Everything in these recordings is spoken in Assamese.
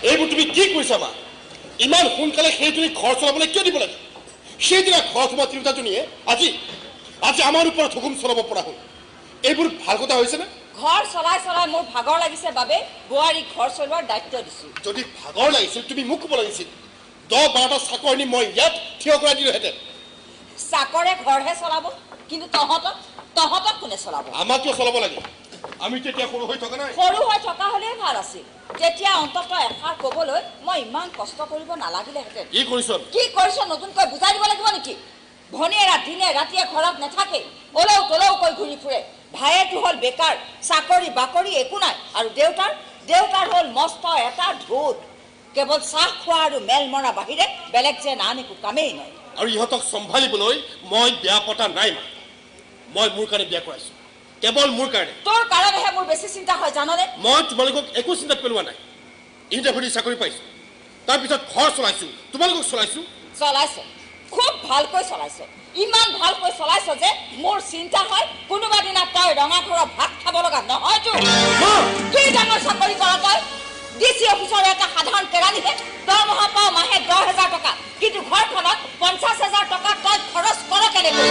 এইবোৰ তুমি কি কৰিছা মা? ইমান সোনকালে সেইজনী ঘৰ চলাবলৈ কিয় দিব লাগে? সেইদিনা ঘৰ সোমোৱা তিৰোতাজনীয়ে আজি আজি আমাৰ ওপৰত হুকুম চলাব পৰা হ'ল। এইবোৰ ভাল কথা হৈছেনে? ঘৰ চলাই চলাই মোৰ ভাগৰ লাগিছে বাবে বোৱাৰীক ঘৰ চলোৱাৰ দায়িত্ব দিছোঁ। যদি ভাগৰ লাগিছিল তুমি মোক ক'ব লাগিছিল। 10-12টা চাকৰি মই ইয়াত থিয় কৰাই দিলোহেঁতেন। চাকৰে ঘৰহে চলাব, কিন্তু তহঁতক কোনে চলাব? আমাক কিয় চলাব লাগে? আমি তেতিয়া সৰু হৈ থকা নাই? সৰু হৈ থকা হ'লেই ভাল আছিল। তেতিয়া অন্ততঃ এষাৰ ক'বলৈ মই ইমান কষ্ট কৰিব নালাগিলেহেঁতেন। কি কৰিছ নতুনকৈ বুজাই দিব লাগিব নেকি? ভনীয়েৰা দিনে ৰাতিয়ে ঘৰত নাথাকে, ওলৌ তলৌকৈ ঘূৰি ফুৰে। ভায়েটো হ'ল বেকাৰ, চাকৰি বাকৰি একো নাই। আৰু দেউতাৰ হ'ল মস্ত এটা ঢোল। কেৱল চাহ খোৱা আৰু মেল মৰা বাহিৰে বেলেগ যে আন একো কামেই নাই। আৰু ইহঁতক চম্ভালিবলৈ মই বিয়া পতা নাই মা। মই মোৰ কাৰণে বিয়া কৰাইছো, কেৱল মোৰ কাৰণে। তোৰ কাৰণেহে মোৰ বেছি চিন্তা হয় জাননে? মই তোমালোকক একো চিন্তাত পেলোৱা নাই। ইণ্টাৰভিউ চাকৰি পাইছো, তাৰপিছত ঘৰ চলাইছো, তোমালোকক চলাইছো। খুব ভালকৈ চলাইছ। ইমান ভালকৈ চলাইছ যে মোৰ চিন্তা হয় কোনোবা দিনা তই ৰঙা ঘৰৰ ভাত খাব লগা নহয়তো। কি ডাঙৰ চাকৰি কৰ তই? ডিচি অফিচৰ এটা সাধাৰণ কেৰাণীহে দৰমহা পাওঁ মাহে 10,000 টকা, কিন্তু ঘৰখনত 50,000 টকা তই খৰচ কৰ কেনেকৈ?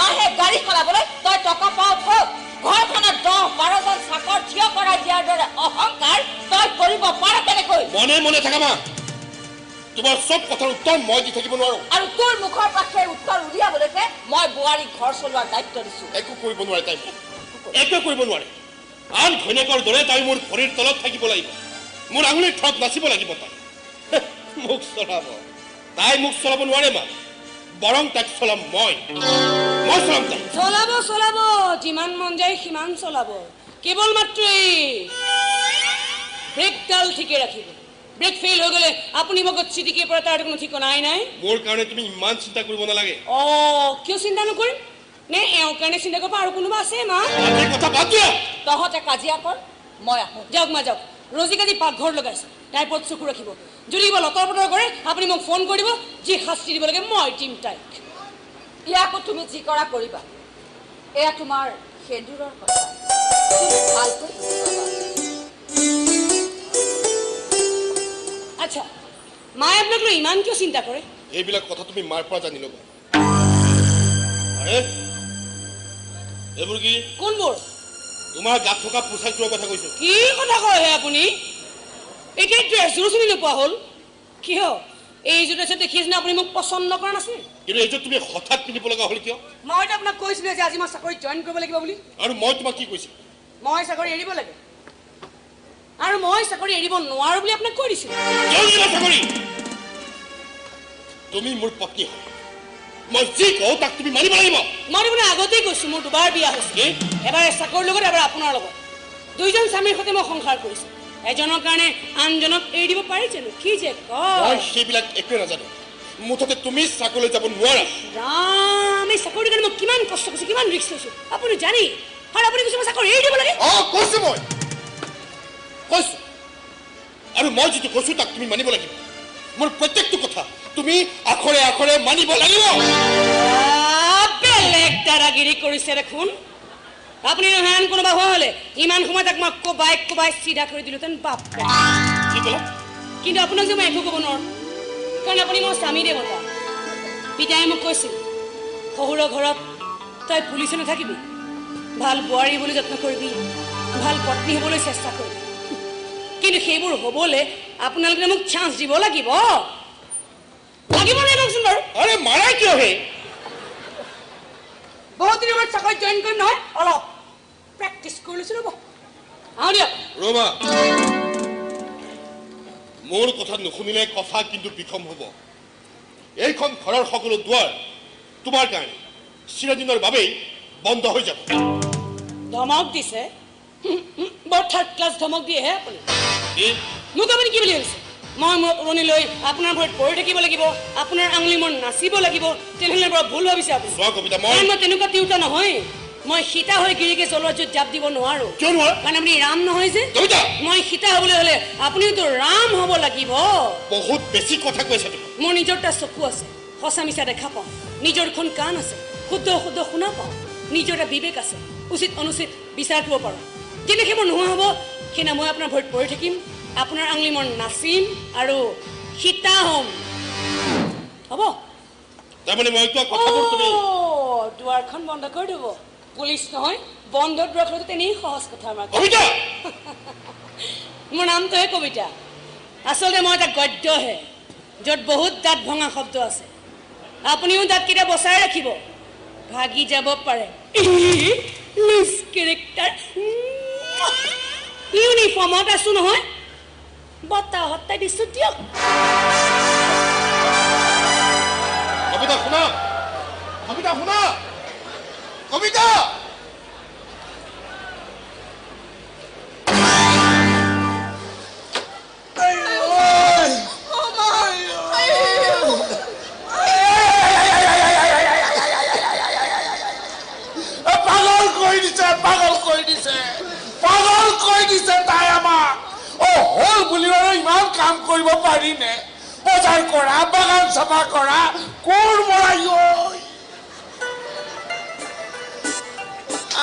মাহে গাড়ী চলাবলৈ তই টকা পাওঁ ক'ত? ঘৰখনত 10-12জন চাকৰ থিয় কৰাই দিয়াৰ দৰে অহংকাৰ তই কৰিব পাৰ কেনেকৈ? মনে থাকা মা। তোমাৰ চব কথাৰ উত্তৰ মই দি থাকিব নোৱাৰো। আৰু তোৰ মুখৰ পৰা সেই উত্তৰ উলিয়াবলৈকে মই বোৱাৰীক ঘৰ চলোৱাৰ দায়িত্ব দিছো। একো কৰিব নোৱাৰে তাই, একো কৰিব নোৱাৰে। আন ঘৈণীয়েকৰ দৰে তাই মোৰ ভৰিৰ তলত থাকিব লাগিব, মোৰ আঙুলিৰ ঠত নাচিব লাগিব। তাই মোক চলাব নোৱাৰে মা। বৰং তাইক চলাম মই চলাম তাই। চলাব যিমান মন যায় সিমান চলাব। কেৱল মাত্ৰ এই ব্ৰেকডাল ঠিকে ৰাখিব। ব্ৰেক ফেইল হৈ গ'লে আপুনি মগত চিটিকে পৰা তাৰ কোনো ঠিকনাই নাই। মোৰ কাৰণে তুমি ইমান চিন্তা কৰিব নালাগে। কিয় চিন্তা নকৰিম? নে এওঁৰ কাৰণে চিন্তা কৰিব আৰু কোনোবা আছে মা? কথা বাদ দিয়া। তহঁতে কাজিয়া কৰ, মই আহোঁ। যাওক মা যাওক। ৰজিক আজি পাকঘৰ লগাইছে, তাইৰ ওপৰত চকু ৰাখিব। যদি কিবা লতৰ পতৰ কৰে আপুনি মোক ফোন কৰিব, যি শাস্তি দিব লাগে মই দিম তাইক। ইয়াকো তুমি যি কৰা কৰিবা। এয়া তোমাৰ সেন্দুৰৰ কথা, ভালকৈ আচ্ছা, মায়ে আপোনাক লৈ ইমান কিয় চিন্তা কৰে? এইবিলাক কথা তুমি মাৰ পৰা জানি ল'বা। এইবোৰ কি? কোনবোৰ? তোমাৰ গাত থকা পোচাকটোৰ কথা কৈছো। কি কথা কয় হে আপুনি? এতিয়া ড্ৰেছযোৰো চিনি নোপোৱা হ'ল কিয়? এইযোৰ ড্ৰেছত দেখিছে আপুনি মোক পচন্দ কৰা নাছিল, কিন্তু এইযোৰ তুমি হঠাৎ পিন্ধিব লগা হ'ল কিয়? মইতো আপোনাক কৈছিলো যে আজি মই চাকৰিত জইন কৰিব লাগিব বুলি। আৰু মই তোমাক কি কৈছিলো? মই চাকৰি এৰিব লাগে, আৰু মই চাকৰি এৰিব নোৱাৰো বুলি আপোনাক কৈ দিছিলো। তুমি মোৰ পত্নী হয়, মই যি কওঁ তাক তুমি মানিব লাগিব। মই আপোনাৰ আগতেই কৈছো মোৰ দুবাৰ বিয়া হৈছে, এবাৰ চাকৰিৰ লগত এবাৰ আপোনাৰ লগত। দুইজন স্বামীৰ সৈতে মই সংসাৰ কৰিছো, এজনৰ কাৰণে আনজনক এৰি দিব পাৰি জানো? কি যে কয়, সেইবিলাক একোৱে নাজানো। মুঠতে তুমি চাকৰিলৈ যাব নোৱাৰা। ৰাম, এই চাকৰিৰ কাৰণে মই কিমান কষ্ট কৰিছো, কিমান ৰিস্ক লৈছো আপুনি জানি, আৰু আপুনি কৈছে মই চাকৰি এৰি দিব লাগে? কৈছো মই কৈছো, আৰু মই যিটো কৈছো তাক তুমি মানিব লাগিব। মোৰ প্ৰত্যেকটো কথা তুমি আখৰে আখৰে মানিব লাগিব। বেলেগ দাদাগিৰি কৰিছে দেখোন আপুনি। নহয় কোনোবা হোৱা হলে ইমান সময় তাক মই কোবাই চিধা কৰি দিলোহেঁতেন। বাপ কি ক'লা? কিন্তু আপোনাক যে মই একো ক'ব নোৱাৰো, কাৰণ আপুনি মোৰ স্বামী দেৱতা। পিতাই মোক কৈছিল শহুৰৰ ঘৰত তই পুলিচে নাথাকিবি, ভাল বোৱাৰী বুলি যত্ন কৰিবি, ভাল পত্নী হ'বলৈ চেষ্টা কৰিবি। কিন্তু সেইবোৰ হ'বলৈ আপোনালোকে মোক চান্স দিব লাগিব নাই কওকচোন বাৰু? আৰে মাৰা কিয় হে? বহুত দিনৰ মূৰত চাকৰিত জইন কৰিম নহয়, অলপ প্ৰেক্টিচ কৰি লৈছো। ৰ'ব আহো দিয়ক। ৰ'বা, মোৰ কথা নুশুনিলে কথা কিন্তু বিষম হ'ব। এইখন ঘৰৰ সকলো দুৱাৰ তোমাৰ কাৰণে চিৰদিনৰ বাবেই বন্ধ হৈ যাব। ধমক দিছে? বৰ থাৰ্ড ক্লাছ ধমক দিয়েহে আপুনি। মোক আপুনি কি বুলি ভাবিছে? মই মোৰ উৰণি লৈ আপোনাৰ ভৰিত পৰি থাকিব লাগিব, আপোনাৰ আঙুলি মোৰ নাচিব লাগিব, তেনেহ'লে বৰ ভুল ভাবিছে আপুনি। মই তেনেকুৱা তিৰোতা নহয়। মই সীতা হৈ গিৰিকে জ্বলোৱা য'ত জাপ দিব নোৱাৰো, কাৰণ আপুনি ৰাম নহয় যে। মই সীতা হ'বলৈ হ'লে আপুনিতো ৰাম হ'ব লাগিব। বহুত বেছি কথা কৈছা তুমি। মোৰ নিজৰ এটা চকু আছে, সঁচা মিছা দেখা পাওঁ, নিজৰ এখন কাণ আছে, শুদ্ধ শুদ্ধ শুনা পাওঁ, নিজৰ এটা বিবেক আছে, উচিত অনুচিত বিচাৰ কৰিব পাৰোঁ। যেনেকৈ মোৰ নোহোৱা হ'ব সেইদিনা মই আপোনাৰ ভৰিত পৰি থাকিম, আপোনাৰ আঙুলি মই নাচিম আৰু সীতা হ'ম। হ'ব? তাৰমানে মই কোৱা কথাবোৰ তুমি দুৱাৰখন বন্ধ কৰি দিব। পুলিচ নহয়, বন্ধ দুৱাৰ খোলাটো তেনেই সহজ কথা আমাৰ। কবিতা মোৰ নামটোহে কবিতা। আচলতে মই এটা গদ্যহে, য'ত বহুত দাঁত ভঙা শব্দ আছে। আপুনিও দাঁতকেইটা বচাই ৰাখিব, ভাগি যাব পাৰে। Loose character. ইউনিফৰ্মত আছো নহয়, বতাহত তাই দিছো দিয়ক। কবিতা শুনা, কবিতা শুনা, কবিতা তাই আমাক হল বুলিবলৈ ইমান কাম কৰিব পাৰি নে? বজাৰ কৰা, বাগান চাফা কৰা, কোৰ মৰাই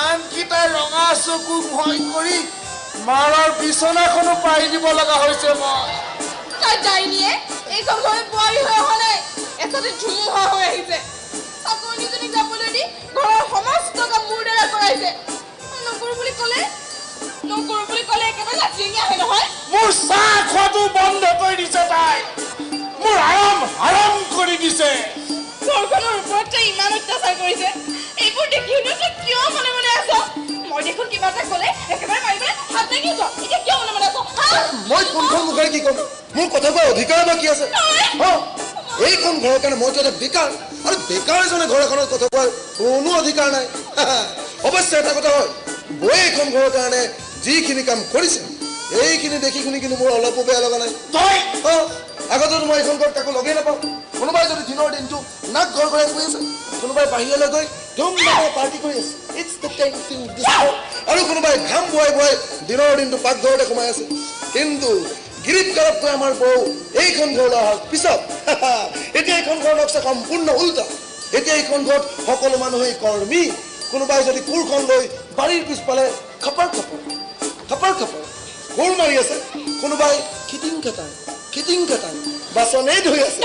আনকেইটাই ৰঙা চকু ভয় কৰি মাৰৰ বিচনাখনো পাৰি দিব লগা হৈছে। মই তাই ডাইনিয়ে এইখন ঘৰে বোৱাৰী হৈ অহা নাই, এটাতে ধুমুহা হৈ আহিছে। চাকৰিজনী যাবলৈ দি ঘৰৰ সমস্ত কাম মোৰ দ্বাৰা কৰাইছে। নকৰো বুলি ক'লে একেবাৰে লাচিঙি আহে নহয়। মোৰ চাহ খোৱাটো বন্ধ কৰি দিছে তাই, মোৰ আৰাম হাৰাম কৰি দিছে। ঘৰখনৰ ওপৰত তাই ইমান অত্যাচাৰ কৰিছে, এইবোৰ দেখি তই কিয় মনে মনে আছ? মই দেখোন কিবা এটা ক'লে একেবাৰে মাৰিবলৈ হাত দাঙি আছ, এতিয়া কিয় মনে মনে আছ? মই কোনখন মুখেৰে কি ক'ম? মোৰ কথা কোৱাৰ অধিকাৰ বা কি আছে? এইখন ঘৰৰ কাৰণে মইতো এটা বেকাৰ, আৰু বেকাৰ এজনে ঘৰ এখনত কথা কোৱাৰ কোনো অধিকাৰ নাই। অৱশ্যে এটা কথা হয়, বৌয়ে এইখন ঘৰৰ কাৰণে যিখিনি কাম কৰিছে এইখিনি দেখি শুনি কিন্তু মোৰ অলপো বেয়া লগা নাই। আগতেতো মই এইখন ঘৰত কাকো লগেই নাপাওঁ। কোনোবাই যদি দিনৰ দিনটো নাক ঘৰ ঘৰে গৈ আছে, কোনোবাই বাহিৰলৈ গৈ ধুমধামে পাৰ্টি কৰি আছে, আৰু কোনোবাই ঘাম বোৱাই বোৱাই দিনৰ দিনটো পাকঘৰতে সোমাই আছে। কিন্তু গিৰিপ কাৰতকৈ আমাৰ বৌ এইখন ঘৰলৈ অহাৰ পিছত এতিয়া এইখন ঘৰৰ নক্সা সম্পূৰ্ণ উল্টা। এতিয়া এইখন ঘৰত সকলো মানুহেই কৰ্মী। কোনোবাই যদি কোৰখন লৈ বাৰীৰ পিছফালে খাপাৰ খাপাৰ কোৰ মাৰি আছে, কোনোবাই খিটিং খাটাং বাচনেই ধুই আছে।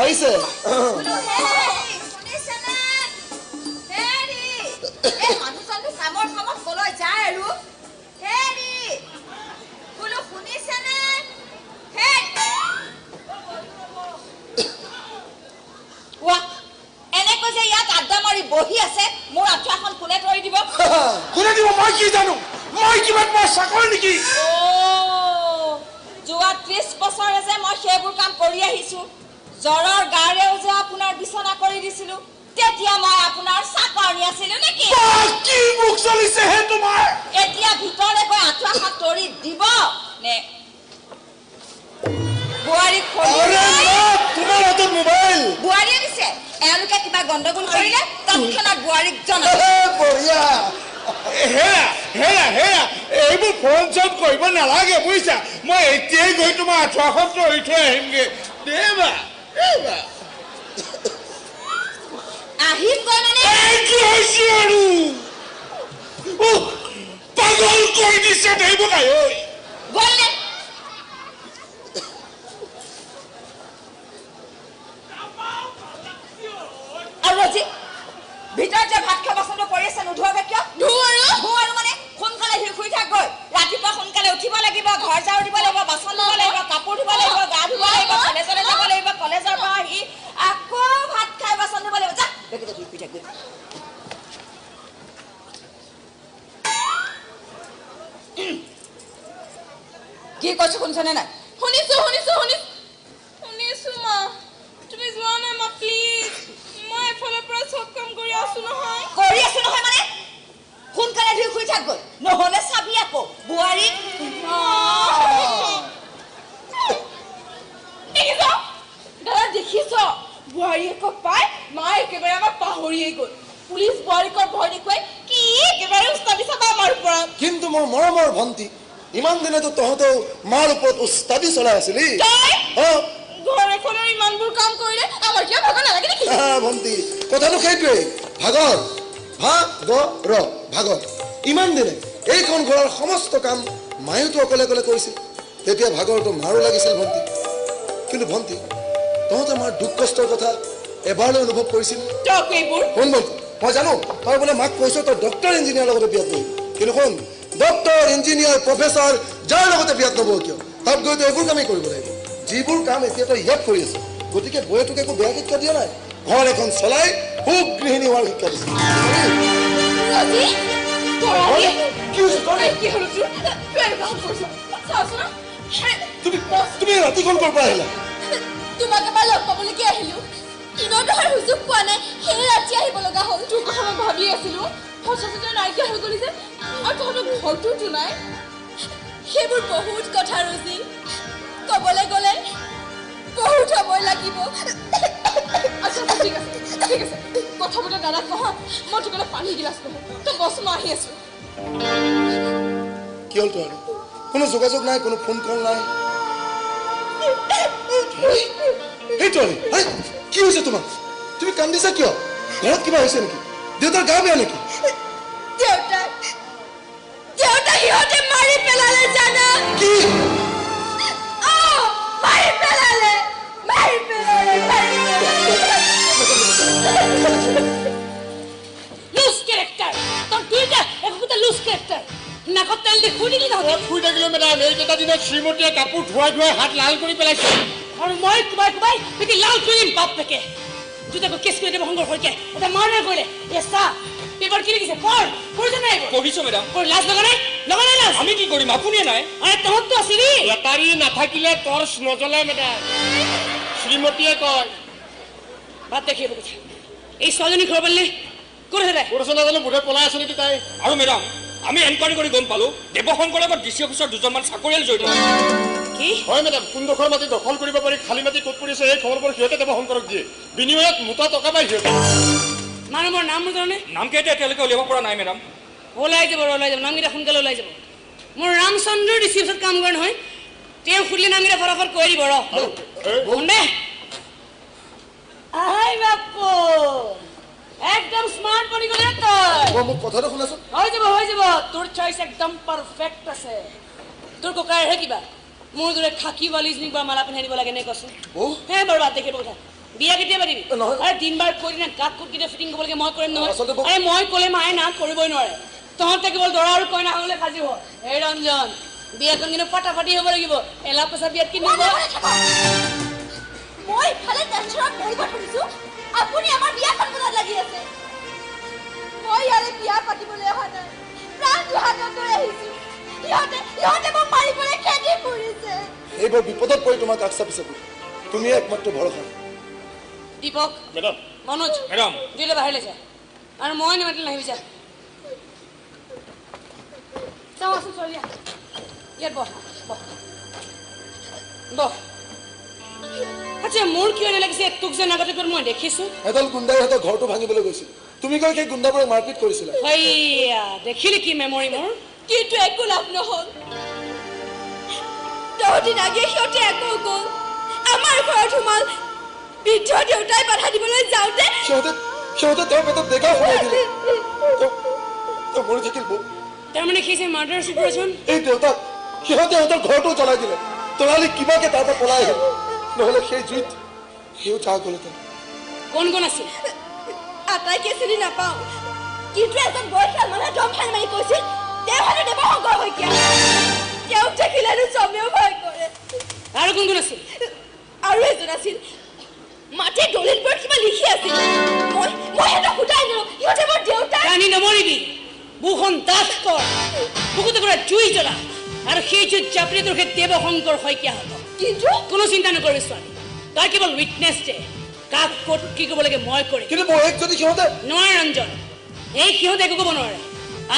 আহিছে এনেকৈ যে ইয়াত আড্ডা মাৰি বহি আছে, মোৰ আঁঠুৱাখন কোনে ধৰি দিব? কোনে দিব মই কি জানো? মই কিবা মই চাকৰ নেকি? যোৱা 30 বছৰে যে মই সেইবোৰ কাম কৰি আহিছো। জ্বৰৰ গাৰেও যে আপোনাৰ বিচনা কৰি দিছিলো, তেতিয়া মই আপোনাৰ চাকৰি আছিলো নেকি? কি মুখ চলিছে হে তোমাৰ? এতিয়া ভিতৰলৈ গৈ আঁঠুৱাখন তৰি দিব নে বোৱাৰীক? তোমাৰ হাতত মোবাইল। বোৱাৰীয়ে দিছে। এওঁলোকে কিবা গণ্ডগোল কৰিলে তৎক্ষণাৎ বোৱাৰীক জনাব। বঢ়িয়া। হেৰা এইবোৰ ফোন চোন কৰিব নালাগে বুজিছা। মই এতিয়াই গৈ তোমাৰ আঁঠুৱাখন তৰি থৈ আহিমগে। আহিম গৈ মানে কি হৈছে আৰু পাগল কৰি দিছে দেব গাই গ'ল নে? আৰু আজি ভিতৰত যে ভাত খোৱা বাচনটো পৰি আছে নোধোৱাকে কিয়? ধুও আৰু মানে সোনকালে শুই থাক গৈ। ৰাতিপুৱা সোনকালে উঠিব লাগিব, ঘৰ ঝাৰু দিব লাগিব, বাচন ধুব লাগিব, কাপোৰ ধুব লাগিব, গা ধুব লাগিব, কলেজলৈ যাব লাগিব, কলেজৰ পৰা আহি আকৌ ভাত খাই বাচন ধুব লাগিব। যা শুই থাক গৈ। কি কৈছো শুনিছনে নাই? শুনিছো মা। তুমি যোৱা নাই মা, প্লিজ। মই এফালৰ পৰা চব কাম কৰি আছো নহয় মানে সোনকালে ধুই শুই থাক গৈ, নহলে চাবি আকৌ বোৱাৰী। দেখিছ বোৱাৰীয়েকক পাই মা একেবাৰে আমাক পাহৰিয়ে গ'ল। পুলিচ বোৱাৰীকৰ ভয় দেখুৱাই কি একেবাৰে উস্তাদি চাবা আমাৰ ওপৰত। কিন্তু মোৰ মৰমৰ ভণ্টি, ইমান দিনেতো তহঁতেও মাৰ ওপৰত উস্তাদি চলাই আছিলি। ঘৰ এখনৰ ইমানবোৰ কাম কৰিলে আমাৰ কিয় ভাগৰ নালাগে নেকি? ভণ্টি, কথাটো সেইটোৱেই, ভাগৰ ইমান দিনে এইখন ঘৰৰ সমস্ত কাম মায়েতো অকলে অকলে কৰিছিল। তেতিয়া ভাগৰটো মাৰো লাগিছিল ভণ্টি। কিন্তু ভণ্টি, তহঁতে মাৰ দুখ কষ্টৰ কথা এবাৰলৈ অনুভৱ কৰিছিল? শুন বন্ধু, মই জানো তই বোলে মাক কৈছ তই ডক্টৰ ইঞ্জিনিয়াৰ লগতে বিয়াত বহিবি। কিন্তু শুন, ডক্টৰ ইঞ্জিনিয়াৰ প্ৰফেচাৰ যাৰ লগতে বিয়াত নবহ কিয়, তাত গৈ তই এইবোৰ কামেই কৰিব লাগিব যিবোৰ কাম এতিয়া তই ইয়াত কৰি আছ। গতিকে বৌয়ে তোক একো বেয়া শিক্ষা দিয়া নাই, ঘৰ এখন চলাই সুগৃহিণী হোৱাৰ শিক্ষা দিছে। তুমি ৰাতিখন ক'ৰ পৰা আহিলা? তোমাক এবাৰ লগ পাবলৈ কি আহিলো, দিনত অহাৰ সুযোগ পোৱা নাই, সেই ৰাতি আহিব লগা হ'ল। তোৰ কথা মই ভাবি আছিলো, সঁচাচতে নাইকিয়া হৈ গলি যে, আৰু তহঁতৰ ঘৰটোতো নাই। সেইবোৰ বহুত কথা ৰজি, ক'বলৈ গ'লে বহুত সময় লাগিব। আচ্ছা ঠিক আছে ঠিক আছে, কথা বতৰা দাদাক কহ, মই তোক পানী গিলাচ কওঁ। তই বছ, মই আহি আছো। কি হ'ল তোৰ? কোনো যোগাযোগ নাই, কোনো ফোন কল নাই। কি হৈছে তোমাৰ? তুমি কান্দিছা কিয়? ঘৰত কিবা হৈছে নেকি? দেউতাৰ গা বেয়া নেকি? দেউতা সিহঁতে মাৰি পেলালে জানা? কি? মাৰি পেলালে। লুজ কেৰেক্টাৰ, তোৰ দুইটা একোটা লুজ কেৰেক্টাৰ। নাকত তেল দি শুই দিলি নহয়। শুই থাকিলো মেডাম, এইকেইটা দিনত শ্ৰীমতীয়ে কাপোৰ ধুৱাই ধুৱাই হাত লাল কৰি পেলাইছে। আৰু মই কোবাই কোবাই বেটি লাল কৰি দিম বাপ পেকে। দুটাকো কেছ কৰি দিব সংঘৰ সৈতে, এটা মাৰ্ডাৰ কৰিলে। এ চা, পেপাৰ কি লিখিছে পঢ়িছে নাই? পঢ়িছো মেডাম। লাজ লগা নাই? লগা নাই লাজ? আমি কি কৰিম, আপুনিয়ে নাই? আৰে তহঁততো আছিলি। বেটাৰী নাথাকিলে টৰ্চ নজ্বলে মেডাম, শ্ৰীমতীয়ে কয়। বাদ দেখিব কথা। এই ছোৱালীজনী ঘৰ পালি ক'ত আছে? ক'ত নাজানো, বোধে পলাই আছে নেকি তাই। আৰু মেডাম, আমি এনকুৱাৰী কৰি গম পালো দেৱশংকৰ লগত ডিচি অফিচৰ দুজনমান চাকৰিয়াল জড়িত। কি হয় মেডাম, কোনডোখৰ মাটি দখল কৰিব পাৰি, খালী মাটি ক'ত পৰিছে, এই খবৰবোৰ সিহঁতে দেৱশংকৰক দিয়ে। বিনিময়ত মোটা টকা পায় সিহঁতে। মানুহৰ নাম জানে? নামকেইটা এতিয়ালৈকে উলিয়াব পৰা নাই মেডাম। ওলাই যাব নামকেইটা সোনকালে ওলাই যাব। মোৰ ৰামচন্দ্ৰ ডিচি অফিচত কাম কৰে নহয়, তেওঁ সুধিলে নামকেইটা ফটাফট কৈ দিব। একদম স্মাৰ্ট বনি গ'লে তই। মোক কথাটো শুনাচোন। হৈ যাব, তোৰ চইচ একদম পাৰফেক্ট আছে। তোৰ ককাৰহে কিবা মোৰ দৰে খাকি বালিজ নিবা মালা পিন্ধাই দিব লাগে নে কচোন? হে বাৰু বাদ দেখিব কথা। বিয়া কেতিয়া পাতিবি? আৰে দিনবাৰ কৈ দিনা কাক ক'ত কেতিয়া ফিটিং কৰিব লাগে মই কৰিম নহয়। আৰে মই ক'লে মায়ে না কৰিবই নোৱাৰে। তহঁতে কেৱল দৰা আৰু কইনা হ'লে সাজিব। এই ৰঞ্জন, বিয়াখন কিন্তু ফাটাফাটি হ'ব লাগিব। এলা পইচা বিয়াত কি মিলিব? মই ইফালে টেনচনত মৰিব ধৰিছো, আপুনি আমাৰ বিয়াখন বনাত লাগি আছে। মই ইয়াৰে বিয়া পাতিবলৈ অহা নাই, প্ৰাণ দুহাতত লৈ আহিছো। সিহঁতে মোক মাৰিবলৈ খেদি ফুৰিছে। এইবাৰ বিপদত পৰি তোমাক কাষ চাপিছে, তুমি একমাত্ৰ ভৰসা। দীপক, মেডাম, মনোজ, মেডাম, দুইলে বাহিৰলৈ যা। আৰু মই নেমাতিলে নাহিবি যা। চাওঁ আছো চলিয়া। ইয়াত বহ। আচ্ছা, মোৰ কিয় লাগিছে তোক যেন আগতে মই দেখিছো? এডাল গুণ্ডাই সিহঁতৰ ঘৰটো ভাঙিবলৈ গৈছিল, তুমি গৈ সেই গুণ্ডাবোৰক মাৰপিট কৰিছিলা। সেইয়া দেখিলি কি মেমৰি মোৰ? কিন্তু একো লাভ নহ'ল। 10 দিন আগে সিহঁতে আকৌ গ'ল। আমাৰ ঘৰত সোমাল। বৃদ্ধ দেউতাই বাধা দিবলৈ যাওঁতে সিহঁতে তেওঁৰ পেটত ডেকা সোমাই দিলে। তেওঁ মৰি থাকিল। তাৰমানে কি মাৰ্ডাৰ চিটুৱেশ্যন? এই দেউতাক সিহঁতে সিহঁতৰ ঘৰটো জ্বলাই দিলে। তৰালি কিবাকে তাৰ পৰা পলাই আহিল, নহ'লে সেই জুইত সিও চাহ গ'লহেঁতেন। কোন কোন আছিল? আটাইকে চিনি নাপাওঁ, কিন্তু এজন বয়সীয়াল মানুহে দম খাই মাৰি কৈছিল তেওঁ হয়তো দেৱশংকৰ শইকীয়া। তেওঁক দেখিলেনো চবেও ভয় কৰে। আৰু কোন কোন আছিল? আৰু এজন আছিল, মাটিৰ দলিলবোৰত কিবা লিখি আছিল। মই সিহঁতক সোধাই দিলোঁ, সিহঁতে মোৰ দেউতা। কানি নমৰিবি, বুখন দাঁত কৰ, বুকুতে পৰা জুই জ্বলা, আৰু সেই জুইত চাপৰি তোৰ সেই দেৱশংকৰ শইকীয়া হ'ব। কিন্তু কোনো চিন্তা নকৰিবি ছোৱালী, তই কেৱল উইটনেছ দে। কাক ক'ত কি কৰিব লাগে মই কৰিম। কিন্তু বৌয়েক যদি সিহঁতে নোৱাৰে ৰঞ্জন, এই সিহঁতে একো ক'ব নোৱাৰে।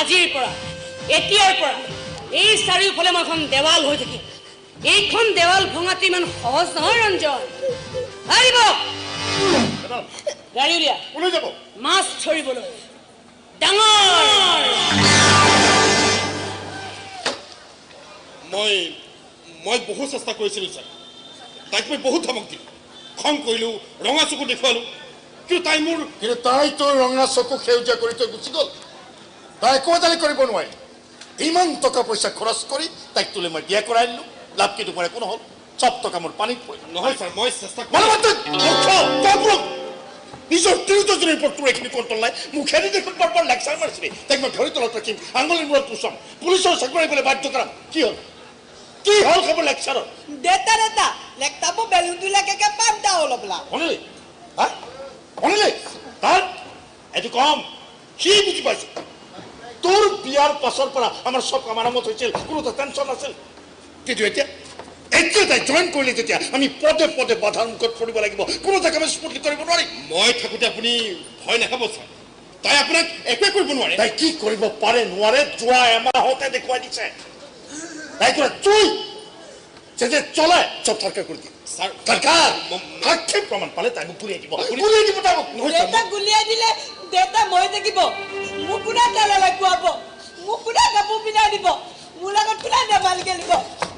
আজিৰ পৰা, এতিয়াৰ পৰা এই চাৰিওফালে মই এখন দেৱাল হৈ থাকিম। এইখন দেৱাল ভঙাটো ইমান সহজ নহয় ৰঞ্জন। আহিব গাড়ী উলিয়া, ওলাই যাব। মাছ ধৰিবলৈ ডাঙৰ। মই বহুত চেষ্টা কৰিছিলোঁ ছাৰ, তাইক মই বহুত ধমক দিলোঁ, খং কৰিলোঁ, ৰঙা চকু দেখুৱালোঁ, কিন্তু তাই তোৰ ৰঙা চকু সেউজীয়া কৰি থৈ গুচি গ'ল। তাই একো এডালি কৰিব নোৱাৰে। ইমান টকা পইচা খৰচ কৰি তাইক তুলি মই বিয়া কৰাই আনিলো লাভ কি তোমাৰ একো নহ'ল সব টকা মোৰ পানীত পৰিল নহয় ছাৰ মই চেষ্টা নিজৰ তিৰোতাজনীৰ ওপৰত তোৰ এইখিনি কণ্ট্ৰল নাই মুখেদি দেখোন বৰ লেকচাৰ মাৰিছিলি তাইক মই ঘড়ী তলত ৰাখিম আঙুলিৰ মূৰত পুচাম পুলিচৰ চাকৰি কৰিবলৈ বাধ্য কৰাম কি হ'ল খবৰ লেকচাৰৰ দেতা লেকটাব বেলুনটো লেকে পামটা হ'ল বলা শুনিলি তাৰ এইটো কম কি বুজি পাইছে তোৰ বিয়াৰ পাছৰ পৰা আমাৰ চব কামাৰামত হৈছিল কোনো টেনশ্যন নাছিল কিন্তু এতিয়া তাই জইন কৰিলে তেতিয়া আমি পদে পদে বাধাৰ মুখত পৰিব লাগিব কোনো এটা কামে স্ফূৰ্তি কৰিব নোৱাৰি মই থাকোঁতে আপুনি ভয় নাখাব ছাৰ তাই আপোনাক একোৱে কৰিব নোৱাৰে তাই কি কৰিব পাৰে নোৱাৰে যোৱা এমাহতে দেখুৱাই দিছে তাই কৰা চুই যে চলে চব চৰকাৰ কৰি দিয়ে চৰকাৰ সাক্ষী প্ৰমাণ পালে তাই মোক গুলিয়াই দিব তাই মোক দেতা গুলিয়াই দিলে দেতা মই থাকিব মোক কোনে তেল লাগুৱাব মোক কোনে কাপোৰ পিন্ধাই দিব মোৰ লগত কোনে নেবাল খেলিব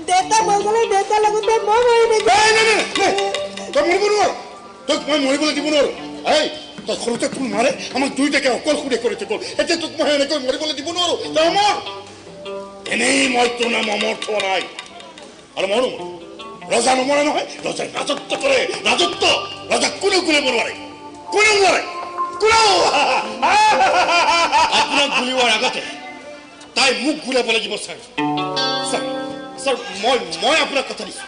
দেতা মই গ'লে দেতাৰ লগতে মই মৰি তই মৰিব নোৱাৰ তোক মই মৰিবলৈ দিব নোৱাৰো এই তই সৰুতে তোৰ মাৰে আমাক দুইটাকে অকলশৰীয়া কৰি থৈ গ'ল এতিয়া তোক মই এনেকৈ মৰিবলৈ দিব নোৱাৰো তই অমৰ এনেই মই তোৰ নাম অমৰ থোৱা নাই আৰু মৰো ৰজা নমৰে নহয় ৰজাই ৰাজত্ব কৰে ৰাজত্ব ৰজাক কোনেও গুলিয়াব নোৱাৰে আপোনাক গুলিওৱাৰ আগতে তাই মোক গুলিয়াব লাগিব ছাৰ মই আপোনাক কথা দিছোঁ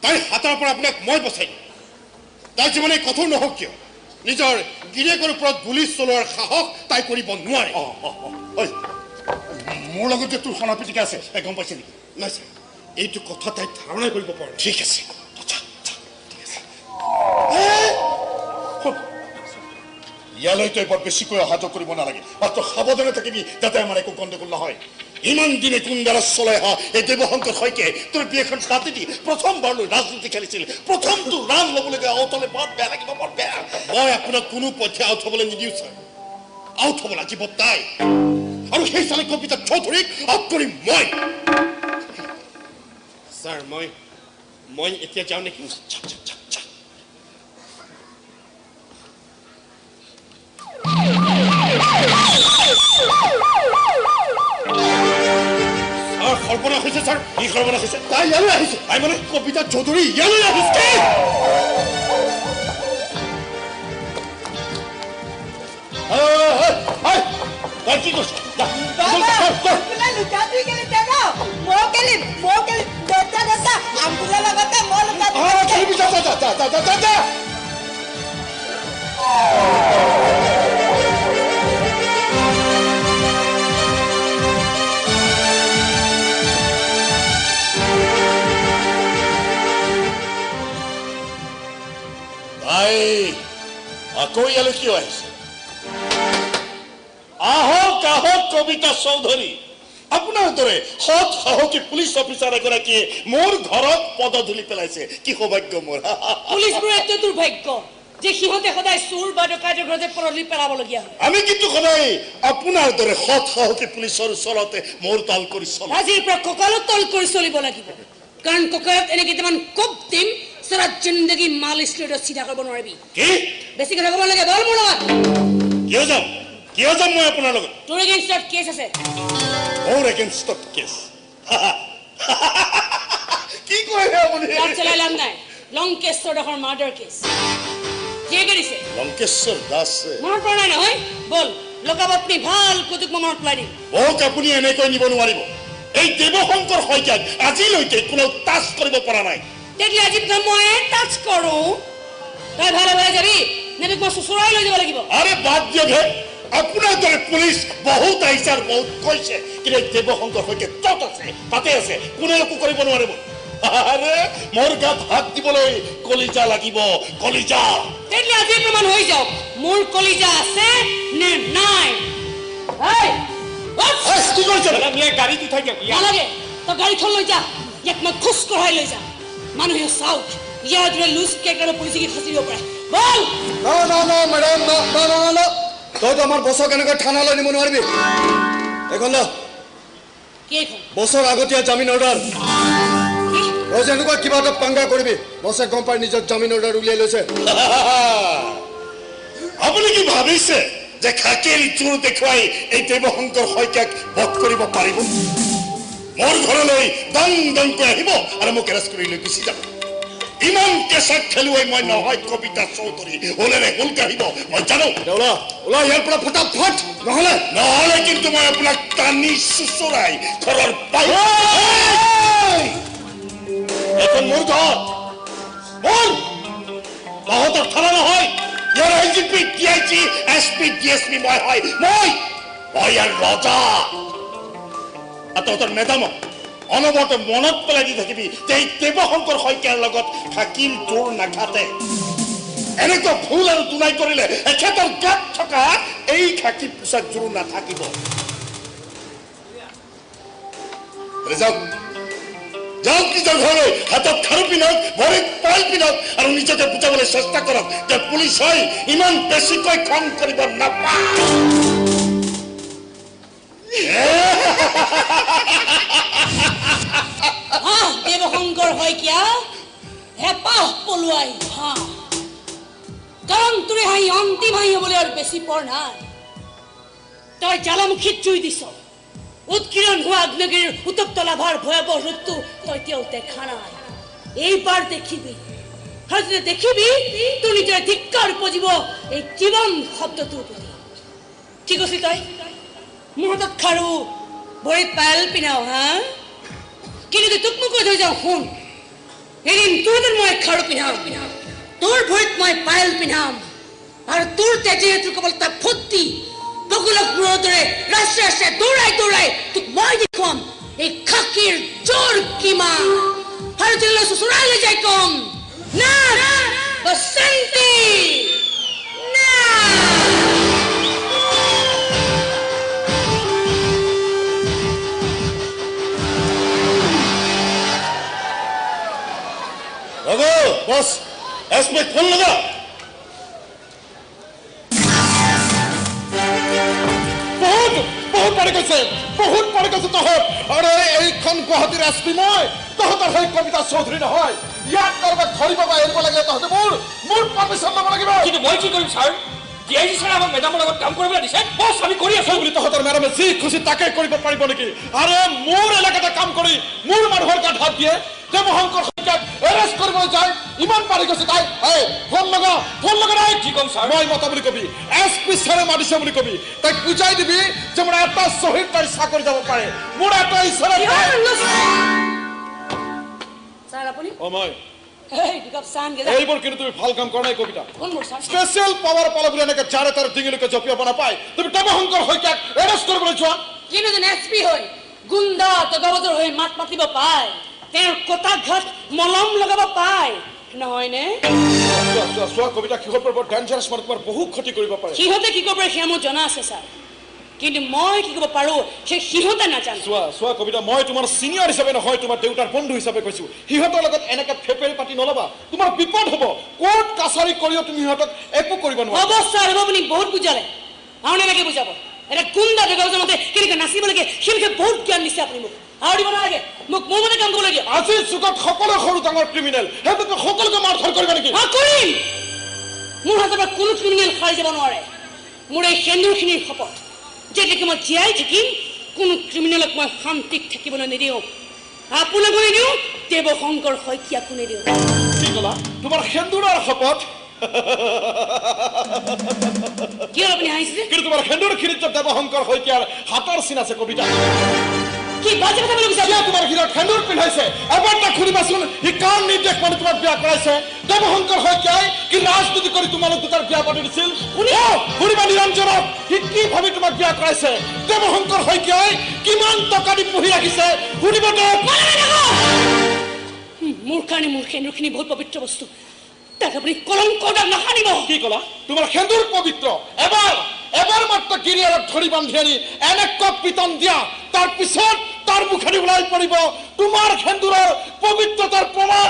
তাইৰ হাতৰ পৰা আপোনাক মই বচাই দিম তাই যিমানে কঠোৰ নহওক কিয় নিজৰ গিৰিয়েকৰ ওপৰত গুলি চলোৱাৰ সাহস তাই কৰিব নোৱাৰে মোৰ লগত যে তোৰ সোণা পিটিকা আছে গম পাইছে নেকি নাই ছাৰ এইটো কথা তাই ধাৰণাই কৰিব পৰা ঠিক আছে ইয়ালৈ তই বৰ বেছিকৈ অহা যোৱা কৰিব নালাগে মাত্ৰ সাৱধানে থাকিবি যাতে আমাৰ একো গণ্ডগোল নহয় ইমান দিনে কুণ্ডাৰত চলাই অহা এই দেৱশংকৰ শইকীয়া তোৰ বিয়াখন পাতি দি প্ৰথমবাৰলৈ ৰাজনীতি খেলিছিল প্ৰথমটো ৰাণ ল'বলগীয়া আউটলে বৰ বেয়া লাগিব বৰ বেয়া মই আপোনাক কোনো পথে আউট হ'বলৈ নিদিওঁ ছাৰ আউট হ'ব লাগিব তাই আৰু সেই চালে কবিতা চৌধুৰীক আউট কৰিম মই ছাৰ মই এতিয়া যাওঁ নেকি সৰ্বনাশ হৈছে ছাৰ কি সৰ্বনাশ হৈছে তাই ইয়ালৈ আহিছে তাই মানে কবিতা চৌধুৰী ইয়ালৈ আহিছে তই কি কৈছ আকৌ ইয়ালৈ কিয় আহিছে আহক কবিতা চৌধুৰী আপোনাৰ দৰে সৎ সাহসী পুলিচ অফিচাৰ এগৰাকীয়ে মোৰ ঘৰত পদধূলি পেলাইছে কি সৌভাগ্য মোৰ পুলিচবোৰ এত দুৰ্ভাগ্য যে সিহঁতে সদায় চোৰ বা ডকাইতৰ ঘৰতে পদধূলি পেলাবলগীয়া হয় আমি কিন্তু সদায় আপোনাৰ দৰে সৎ সাহসী পুলিচৰ ওচৰতে মোৰ তাল কৰি চলো আজিৰ পৰা কঁকালত তল কৰি চলিব লাগিব কাৰণ কঁকালত এনে কেইটামান কোব দিম সাৰা জিন্দগি মাল স্ট্ৰেটত চিধা কৰিব নোৱাৰিবি কি বেছি কথা ক'ব লাগে বল মোৰ লগত কিয় যাম মই আপোনাৰ লগত তোৰ এগেইনষ্টত কেছ আছে মোৰ এগেইনষ্টত কেছ কি কয় আপুনি তাত চলাই লাভ নাই লংকেশ্বৰ দাসৰ মাৰ্ডাৰ কেছ কে কৰিছে লংকেশ্বৰ দাস মনত পৰা নাই নহয় বল লোকাবতনি ভাল কুতুক মনত পেলাই দিম মোক আপুনি এনেকৈ নিব নোৱাৰিব এই দেৱশংকৰ শইকীয়াক আজিলৈকে কোনো টাচ কৰিব পৰা নাই তেতিয়া আজি মই টাচ কৰোঁ তই ভালে ভালে যাবি নেবি মই চুচৰাই লৈ যাব লাগিব আৰে বাদ দিয়ক হে আপোনাৰ দৰে পুলিচ বহুত আহিছে আৰু বহুত কৈছে কিন্তু দেৱশংকৰ শইকীয়া তত আছে তাতে আছে কোনে একো কৰিব নোৱাৰিব আৰে মোৰ গাত হাত দিবলৈ কলিজা লাগিব কলিজা তেতিয়া আজি প্ৰমাণ হৈ যাওক মোৰ কলিজা আছে নে নাই কি কৰিছে গাড়ীত উঠাই দিয়ক নালাগে তই গাড়ীখন লৈ যা ইয়াক মই খোজ কঢ়াই লৈ যাম মানুহে চাওক ইয়াৰ দৰে লুজ কেক আৰু পুলিচে খাচি দিব পাৰে বল না মেডাম না তইতো আমাৰ বছক এনেকৈ থানালৈ নিব নোৱাৰিবি এইখন কেইখন বছৰ আগতীয়া জামিন অৰ্ডাৰ ৰজ এনেকুৱা কিবা এটা পাংগা কৰিবি বছে গম পাই নিজৰ জামিন অৰ্ডাৰ উলিয়াই লৈছে আপুনি কি ভাবিছে যে খাকিৰ জোৰ দেখুৱাই এই দেৱশংকৰ শইকীয়াক বধ কৰিব পাৰিব মোৰ ঘৰলৈ দং দংকৈ আহিব আৰু মোক এৰেষ্ট কৰি লৈ গুচি যাব ইমান কেঁচাক খেলুৱৈ মই নহয় কবিতা চৌধুৰী ওলেৰে হুল কাঢ়িব মই জানো ওলা ইয়াৰ পৰা ফটাফট নহলে কিন্তু মই আপোনাক টানি চুচৰাই ঘৰৰ এখন মোৰ ঘৰ মোৰ তহঁতৰ থানা নহয় ইয়াৰ IGP DIG SP DSP মই হয় মই ইয়াৰ ৰজা আৰু তহঁতৰ মেডামক অনবৰতে মনত পেলাই দি থাকিবি যে এই দেৱশংকৰ শইকীয়াৰ লগত খাকিৰ জোৰ নাখাতে এনেকুৱা ভুল আৰু দুনাই কৰিলে এখেতৰ গাত থকা এই খাকি পোচাক জোৰ নাথাকিব যাওক নিজৰ ঘৰলৈ হাতত খাৰু পিন্ধক ভৰিত পাল পিন্ধক আৰু নিজকে বুজাবলৈ চেষ্টা কৰক যে পুলিচ হয় ইমান বেছিকৈ খং কৰিব নাপায় দেৱশংকৰ শইকীয়া হেঁপাহ পলুৱাই কাৰণ তোৰ হাঁহি অন্তিম হাঁহি হ'বলৈ আৰু বেছি পৰ নাই তই জ্বালামুখীত জুই দিছ উৎকীৰ্ণ হোৱা আগ্নেয়গিৰিৰ উত্তপ্ত লাভাৰ ভয়াৱহ ৰূপটো তই এতিয়াও দেখা নাই এইবাৰ দেখিবি আৰু যেতিয়া দেখিবি তোৰ নিজৰ ধিক্কাৰ উপজিব এই জীৱন শব্দটোৰ প্ৰতি কি কৈছি তই মোৰ হাতত খাৰু ভৰিত পাল পিন্ধাও কিন্তু তোক মই কৈ থৈ যাওঁ শুন এদিন তোৰ হাতত মই খাৰু পিন্ধাম তোৰ ভৰিত মই পাল পিন্ধাম আৰু তোৰ তেজে তোৰ কেৱল এটা ফুটি বকুলকবোৰৰ দৰে ৰাষ্ট্ৰে ৰাষ্ট্ৰে দৌৰাই দৌৰাই তোক মই দেখুৱাম এই খাকীৰ জোৰ কিমান আৰু তোলৈ চুচুৰাই লৈ যাই কম না বসন্তি না বস এসপি ফোন লগা বহুত পাৰি গৈছে তহঁত আৰু এইখন গুৱাহাটীৰ এসপি মই তহঁতৰ সেই কবিতা চৌধুৰী নহয় ইয়াক কাৰোবাক ধৰিব বা এৰিব লাগে তহঁতে মোৰ পাৰমিশ্যন ল'ব লাগিব কিন্তু মই কি কৰিম ছাৰ DIG ছাৰে আমাক মেডামৰ লগত কাম কৰিবলৈ দিছে বছ আমি কৰি আছো বুলি তহঁতৰ মেডামে যি খুচি তাকে কৰিব পাৰিব নেকি আৰে মোৰ এলেকাতে কাম কৰি মোৰ মানুহৰ গাত হাত দিয়ে দেৱশংকৰ শইকীয়াক এৰেষ্ট কৰিবলৈ যায় ইমান পাৰি গৈছে তাই ফোন লগা নাই কি ক'ম ছাৰ মই মতা বুলি কবি SP ছাৰে মাতিছে বুলি কবি তাইক বুজাই দিবি যে মোৰ এটা শ্বহীদ তাইৰ চাকৰি যাব পাৰে মোৰ এটা ইচ্ছা ছাৰ আপুনি মই এইবোৰ কিন্তু তুমি ভাল কাম কৰা নাই কবিতা স্পেচিয়েল পাৱাৰ পালা বুলি এনেকে যাৰে তাৰ ডিঙিলৈকে জপিয়াব নাপায় তুমি দেৱশংকৰ শইকীয়াক এৰেষ্ট কৰিবলৈ যোৱা কিন্তু যেন SP হয় গুণ্ডা তগাবজৰ হৈ মাত মাতিব পায় তেওঁৰ কটাঘাত মলম লগাব পায় নহয়নে চোৱা কবিতা কিহৰ পৰা বৰ ডেঞ্জাৰাছ মানে তোমাৰ বহুত ক্ষতি কৰিব পাৰে সিহঁতে কি কৰিব পাৰে সেয়া মোৰ জনা আছে ছাৰ কিন্তু মই কি কৰিব পাৰো সেই সিহঁতে নাজানে চোৱা কবিতা মই তোমাৰ চিনিয়ৰ হিচাপে নহয় তোমাৰ দেউতাৰ বন্ধু হিচাপে কৈছো সিহঁতৰ লগত এনেকে ফেপেৰি পাতি নলবা তোমাৰ বিপদ হ'ব কোৰ্ট কাছাৰী কৰিও তুমি সিহঁতক একো কৰিব নোৱাৰা হ'ব ছাৰ হ'ব আপুনি বহুত বুজালে আৰু এনেকে বুজাব এটা গুণ্ডা দগাবজৰ মতে কেনেকৈ নাচিব লাগে সেইবিষয়ে বহুত জ্ঞান দিছে আপুনি মোক আৰু দিব নালাগে মোক মোৰ মতে কাম কৰিবলৈ দিয়ে আজিৰ যুগত সকলো সৰু ডাঙৰ ক্ৰিমিনেল সেইটোকে সকলোকে মাৰধৰ কৰিবা নেকি কৰিম মোৰ হাতৰ পৰা কোনো ক্ৰিমিনেল খাই যাব নোৱাৰে মোৰ এই সেন্দুৰখিনিৰ শপত যেতিয়ালৈকে মই জীয়াই থাকিম কোনো ক্ৰিমিনেলক মই শান্তিত থাকিবলৈ নিদিওঁ আপোনাকো নিদিওঁ দেৱশংকৰ শইকীয়াকো নিদিওঁ কি ক'লা তোমাৰ সেন্দুৰৰ শপত কি আপুনি হাঁহিছে কিন্তু তোমাৰ সেন্দুৰখিনিত দেৱশংকৰ শইকীয়াৰ হাতৰ চিন আছে কবিতা কি বাজে কথা বুলি বিচাৰিছে তোমাৰ হীৰত সেন্দুৰ পিন্ধাইছে এবাৰ তাক সুধিবাচোন সি কাৰ নিৰ্দেশ মানে তোমাক বিয়া কৰাইছে দেৱশংকৰ শইকীয়াই কি ৰাজনীতি কৰি তোমালোক দুটাৰ বিয়া পাতি দিছিল শুনিবা নিৰঞ্জনক সি কি ভাবি তোমাক বিয়া কৰাইছে দেৱশংকৰ শইকীয়াই কিমান টকা দি পুহি ৰাখিছে শুনিব মোৰ কাৰণে মোৰ সেন্দুৰখিনি বহুত পবিত্ৰ বস্তু তাক আপুনি কলংক দাগ নাসানিব কি ক'লা তোমাৰ সেন্দুৰ পবিত্ৰ এবাৰ মাত্ৰ গিৰিয়াৰত ধৰি বান্ধি আনি এনেকুৱা পিতন দিয়া তাৰপিছত তাৰ মুখেদি ওলাই পৰিব তোমাৰ সেন্দুৰৰ পবিত্ৰতাৰ প্ৰমাণ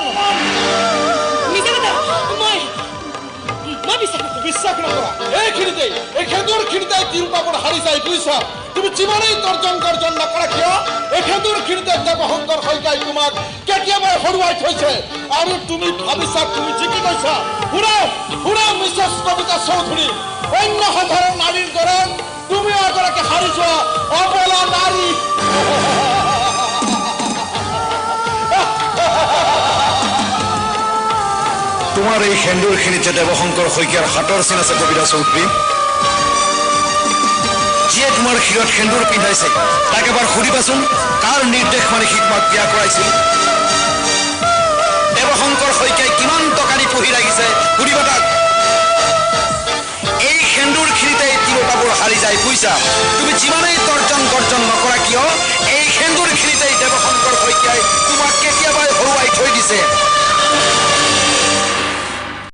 বিশ্বাস নকৰা এইখিনিতেই এই সেন্দুৰখিনিতে তিৰুপাবৰ হাৰি যায় বুজিছা তুমি যিমানেই তৰ্জন গৰ্জন নকৰা কিয় এই সেন্দুৰখিনিতে দেৱশংকৰ দেৱশংকৰ শইকীয়াই তোমাক কেতিয়াবাই হৰুৱাই থৈছে আৰু তুমি ভাবিছা তুমি জিকি গৈছা শুনা মিছেছ কবিতা চৌধুৰী অন্য সাধাৰণ নাৰীৰ দৰে তুমি এগৰাকী হাৰি যোৱা অবলা নাৰী তোমাৰ এই সেন্দুৰখিনিতে দেৱশংকৰ শইকীয়াৰ হাতৰ চিন আছে কবিতা চৌধুৰী যিয়ে তোমাৰ শিৰত সেন্দুৰ পিন্ধাইছে তাক এবাৰ সুধিবাচোন কাৰ নিৰ্দেশ মানি সি তোমাক বিয়া কৰাইছিল দেৱশংকৰ শইকীয়াই কিমান টকা দি পুহি ৰাখিছে সুধিবা তাক এই সেন্দুৰখিনিতে এই তিৰোতাবোৰ হাৰি যায় বুজিছা তুমি যিমানে